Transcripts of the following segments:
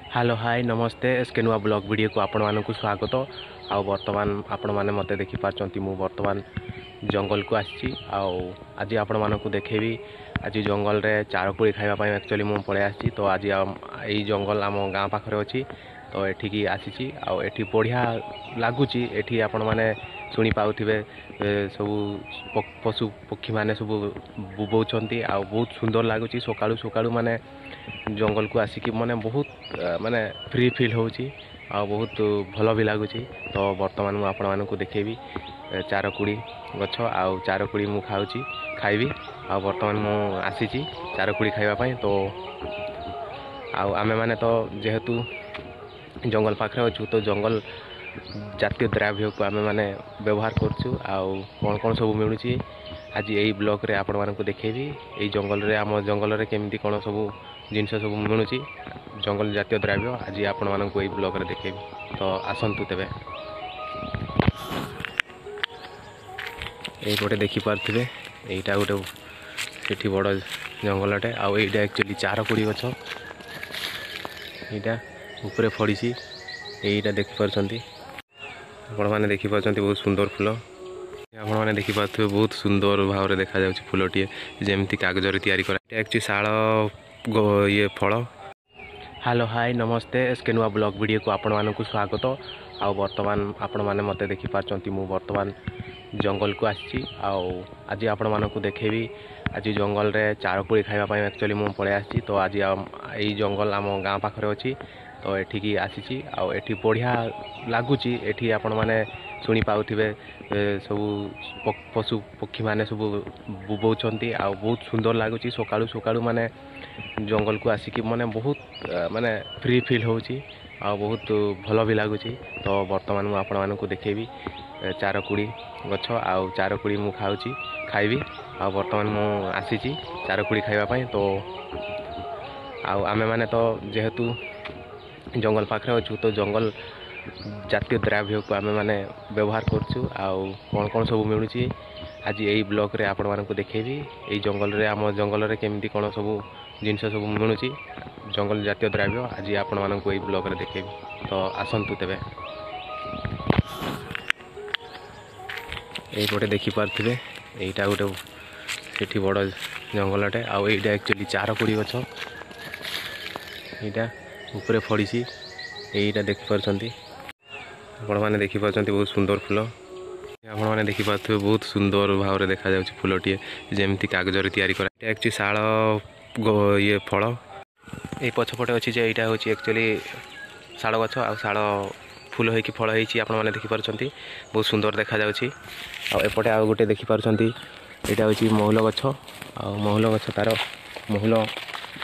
Hello hi नमस्ते SK नुआ blog video को आपण मानक स्वागत आउ बर्तमान आपण माने मते देखि पारचंती मु बर्तमान जंगल को आछि आउ आज आपण मानक देखेबी आज जंगल रे चारकुड़ी खाइबा पय एक्चुअली मु पळे आछि तो आज एई जंगल आम गाँ पाखरे अछि तो एठी की आछि आउ एठी बढ़िया लागुची एठी आपण माने सुनी पाउथिबे सब पशु पक्षी माने सब बुबौछंती आ बहुत सुंदर लागुची सकाळू सकाळू माने जंगल को आसिकी माने बहुत माने फ्री फील होची आ बहुत भल भी लगुच तो बर्तमान मुझे आपण मानक देखेबी चारकुड़ी गछ आउ चारकुड़ी मु खाऊची खाइबी आ बर्तमान मु आसी चारकुड़ी खाइबा तो आउ आमे माने तो जेहेतु जंगल पाखरे अच्छु तो जंगल जातीय द्रव्य को आमे माने व्यवहार करछु आउ कौन कौन सब मिलूची आज यही ब्लॉग रे आपण मानक देखेबी एई जंगल रे आम जंगल रे केमिति कोन सब जिनस सब मिलूची जंगल जातीय द्रव्य आज आपण मानक एई ब्लॉग रे देखेबी तो आसंतु तेबे एपटे देखि पारथिबे एटा गोटे सेठी बड़ जंगलटे आ एटा एक्चुअली चारकुड़ी गछ एटा ऊपर फड़ीसी एटा देखि पारछंती आपण माने देखि पारछंती बहुत सुंदर फूल आपण माने देखि पारथिबे बहुत सुंदर भाव रे देखा जाउची फूलटिए जेमति कागज रे तयारी करा एटा एक्चुअली शाळ ये फल। हेलो हाय नमस्ते एसके नुआ ब्लॉग वीडियो को आपण मानक स्वागत आउ बर्तमान आपण माने मते देखि पारछंती मु बर्तमान जंगल को आछि आउ आज आपण मानक देखेबी आज जंगल रे चारकुड़ी खाइबा पय एक्चुअली मु पळे आछि तो आज एई जंगल आम गाँ पाखरे अछि तो एठी की आछि आउ एठी बढ़िया लागुची एठी आपण माने सुनी पाउथिबे सब पशु पक्षी माने सब बुबौछंती आ बहुत सुंदर लागुची सकाळू सकाळू माने जंगल को आसिकी माने बहुत माने फ्री फील होची आ बहुत भल भी लगुच तो बर्तमान मुझे आपण मानक देखेबी चारकुड़ी गछ आउ चारकुड़ी मु खाऊची खाइबी आ बर्तमान मु आसी चारकुड़ी खाइबा तो आउ आमे माने तो जेहेतु जंगल पाखरे अच्छु तो जंगल जातीय द्रव्य को आमे माने व्यवहार करछु आउ कौन कौन सब मिलूची आज यही ब्लॉग रे आपण मानक देखेबी एई जंगल रे आम जंगल रे केमिति कोन सब जिनस सब मिलूची जंगल जातीय द्रव्य आज आपण मानक एई ब्लॉग रे देखेबी तो आसंतु तेबे एपटे देखि पारथिबे एटा गोटे सेठी बड़ जंगलटे आ एटा एक्चुअली चारकुड़ी गछ एटा ऊपर फड़ीसी एटा देखि पारछंती आपण माने देखि पारछंती बहुत सुंदर फूल आपण माने देखि पारथिबे बहुत सुंदर भाव रे देखा जाउची फूलटिए जेमति कागज रे तयारी करा एटा एक्चुअली शाळ ये फल ए पछपटे अछि जे एटा होची एक्चुअली शाळ गछ आ शाळ फूल होइकी फल होइची आपण माने देखि पारछंती बहुत सुंदर देखा जाउची आ एपटे आ गोटे देखि पारछंती एटा होची महुल गछ आ महुल गछ तार महुल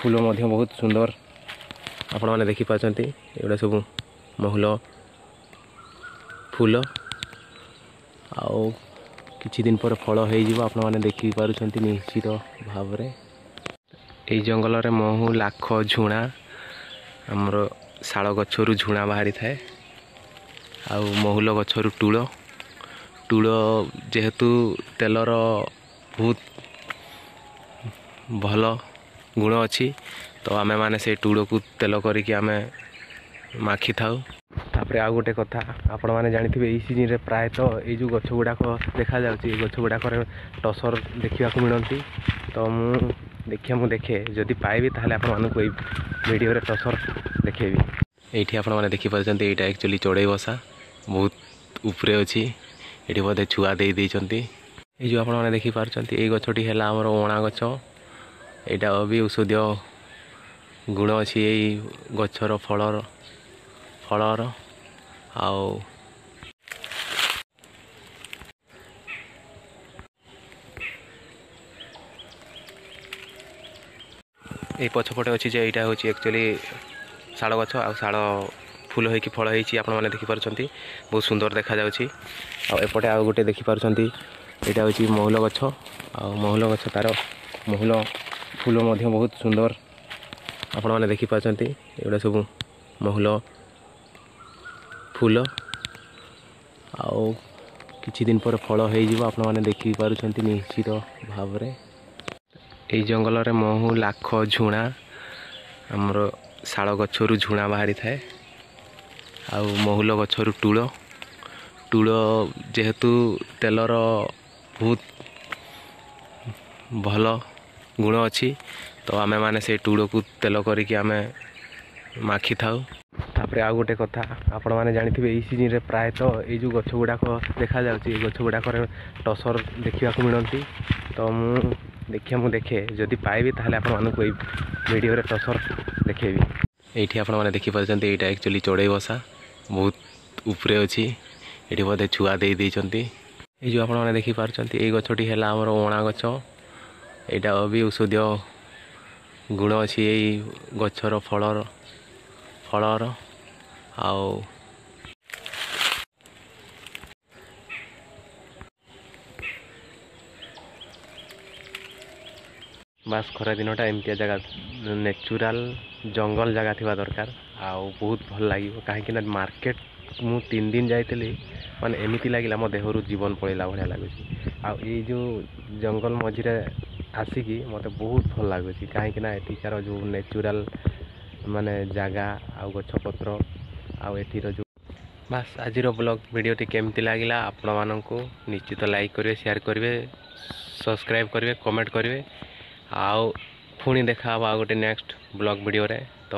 फूल मध्ये बहुत सुंदर आपण माने देखि पारछंती एडा सब महुल फूल आउ किछि दिन पर फल होई जिवो आपण माने देखि पारुछंती निश्चित भाव रे एई जंगल रे महु लाख झुणा हमर शाळ गछरु झुणा बाहरी थाए आउ महुल गछरु टूळ टूळ जेहेतु तेलर बहुत भल गुण अच्छी तो आमे माने से टूळ को तेल करिकी आमे माखी थाउ तापरे आ गोटे कथा आपण माने जानिथिबे एई सीजन रे प्राय तो एई जो गछ गुडा को देखा जाउची गछ गुडा करे टसर देखिया को मिलंती तो मु देखे जदि पाइबी ताहले आपण मानक एई वीडियो रे टसर देखेबी एठी आपण माने देखि पारछंती एटा एक्चुअली चढ़ई बसा बहुत ऊपरे अछि एठी बदे छुआ देई देइछंती ए जो आपण माने देखि पारछंती एई गछटी हेला हमर ओणा गछ एटा अभी औषधीय गुण अछि एई गछर फलर आउ ए पछपटे अछि जे एटा होची एक्चुअली शाळ गछ आ शाळ फूल होइकी फल होइची आपण माने देखि पारछंती बहुत सुंदर देखा जाउची आ एपटे आ गोटे देखि पारछंती एटा होची महुल गछ आ महुल गछ तार महुल फूल मध्ये बहुत सुंदर आपण माने देखि पारछंती एडा सब महुल फूल आउ किछि दिन पर फल होई जिवो आपण माने देखि पारुछंती निश्चित भाव रे एई जंगल रे महु लाख झुणा हमर ଶାଳ ଗଛରୁ ଝୁଣା ବାହାରିଥାଏ ଆଉ ମହୁଲ ଗଛରୁ ଟୁଳ ଯେହେତୁ ତେଲର ବହୁତ ଭଲ ଗୁଣ ଅଛି ତ ଆମେମାନେ ସେଇ ଟୁଳକୁ ତେଲ କରିକି ଆମେ ମାଖିଥାଉ। ତାପରେ ଆଉ ଗୋଟେ କଥା ଆପଣମାନେ ଜାଣିଥିବେ ଏଇ ସିଜିନ୍ରେ ପ୍ରାୟତଃ ଏଇ ଯେଉଁ ଗଛ ଗୁଡ଼ାକ ଦେଖାଯାଉଛି ଏ ଗଛ ଗୁଡ଼ାକରେ ଟସର ଦେଖିବାକୁ ମିଳନ୍ତି। ତ ମୁଁ ଦେଖେ ଯଦି ପାଇବି ତାହେଲେ ଆପଣମାନଙ୍କୁ ଏଇ ଭିଡ଼ିଓରେ ଟସର ଦେଖେଇବି। ଏଇଠି ଆପଣମାନେ ଦେଖିପାରୁଛନ୍ତି ଏଇଟା ଆକ୍ଚୁଆଲି ଚଢ଼େଇ ବସା ବହୁତ ଉପରେ ଅଛି। ଏଠି ବୋଧେ ଛୁଆ ଦେଇଛନ୍ତି। ଏଇ ଯେଉଁ ଆପଣମାନେ ଦେଖିପାରୁଛନ୍ତି ଏଇ ଗଛଟି ହେଲା ଆମର ଅଁଳା ଗଛ। ଏଇଟା ବି ଔଷଧୀୟ ଗୁଣ ଅଛି ଏଇ ଗଛର ଫଳର ଆଉ ବାସ୍ ଖରା ଦିନଟା ଏମିତିଆ ଜାଗା ନ୍ୟାଚୁରାଲ ଜଙ୍ଗଲ ଜାଗା ଥିବା ଦରକାର ଆଉ ବହୁତ ଭଲ ଲାଗିବ। କାହିଁକିନା ମାର୍କେଟ ମୁଁ 3 ଦିନ ଯାଇଥିଲି ମାନେ ଏମିତି ଲାଗିଲା ମୋ ଦେହରୁ ଜୀବନ ପଳେଇଲା ଭଳିଆ ଲାଗୁଛି। ଆଉ ଏଇ ଯେଉଁ ଜଙ୍ଗଲ ମଝିରେ ଆସିକି ମୋତେ ବହୁତ ଭଲ ଲାଗୁଛି କାହିଁକିନା ଏଠିକାର ଯେଉଁ ନ୍ୟାଚୁରାଲ ମାନେ ଜାଗା ଆଉ ଗଛପତ୍ର ଆଉ ଏଠିର ଯେଉଁ ବାସ୍ ଆଜିର ବ୍ଲଗ୍ ଭିଡ଼ିଓଟି କେମିତି ଲାଗିଲା ଆପଣମାନଙ୍କୁ ନିଶ୍ଚିତ ଲାଇକ୍ କରିବେ, ସେୟାର କରିବେ, ସବସ୍କ୍ରାଇବ୍ କରିବେ, କମେଣ୍ଟ କରିବେ। ଆଉ ପୁଣି ଦେଖା ହେବ ଆଉ ଗୋଟେ ନେକ୍ସଟ ବ୍ଲଗ୍ ଭିଡ଼ିଓରେ। ତ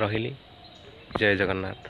ରହିଲି, ଜୟ ଜଗନ୍ନାଥ।